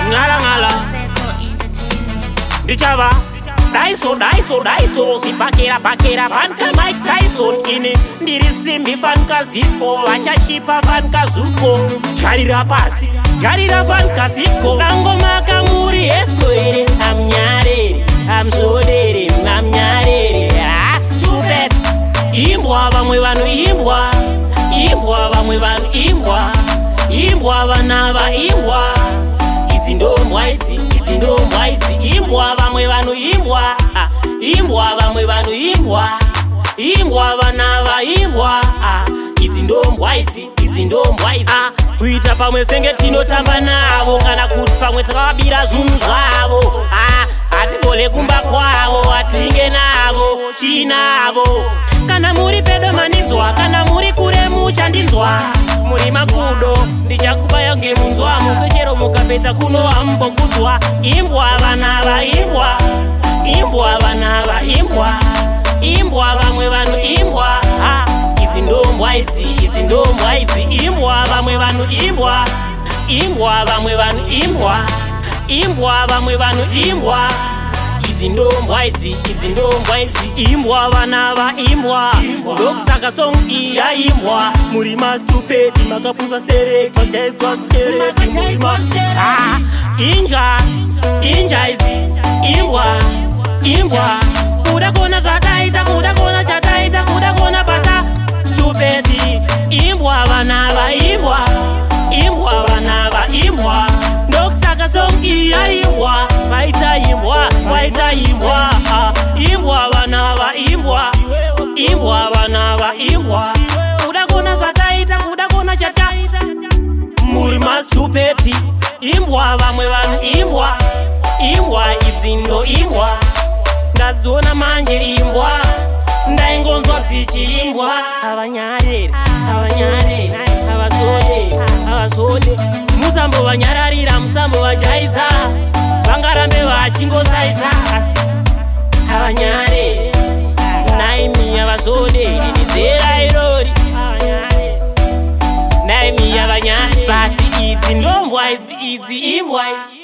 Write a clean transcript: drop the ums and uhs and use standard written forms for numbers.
Ngala ngala Dichava Daiso Sipakera Vanka Mike Tyson Ini Ndirisimbi Vanka Zisco Vachachipa Vanka Zuko Garira pasi Garira Vanka Zisco Dango maka muri esquere Amnyarere Amsodere Amnyarere Stupid Imbwa vamwe vanhu imbwa vamwe vanhu imbwa vanava imbwa idzi ndombwa idzi imbwa vamwe vanhu imbwa vamwe vanhu imbwa vanava imbwa idzi ndombwa idzi kuita pamwe senge tinotamba navo kana kuti pamwe takavabira zvinhu zvavo hatibole kumba kwavo hatinge navo tinavo kana muri pedo mandinzwa kana muri kure muchandinzwa muri makudo ndichakupa ngemunzwa musechero mukapedza kunohambokudzwa imbwa vanava imbwa vanava imbwa vamwe vanhu imbwa idzi ndombwa idzi imbwa vamwe vanhu imbwa vamwe vanhu imbwa vamwe vanhu imbwa idzi ndombwa idzi imbwa vanava imbwa ndokusaka song iya imbwa muri mastupedi makapusa stereki makaedzwa stereki muri inja idzi imbwa kuda kuona zvataita kuda kuona chataita kuda kuona pata stupedi imbwa vanava imbwa vanava imbwa ndokusaka song iya imbwa vaita imbwa imbwa vanava imbwa vanava imbwa kuda kuona zvataita kuda kuona chataita muri mastupedi imbwa vamwe vanhu imbwa idzi ndo imbwa ndadziona manje imbwa ndaingonzwa dzichiimbwa havanyarere havazode musambo vanyararira musambo vajaidza vangarambe vachingosaisa asi havanyarere naimi havazode inizera irori naimi havanyare bati idzi ndombwa idzi imbwa idzi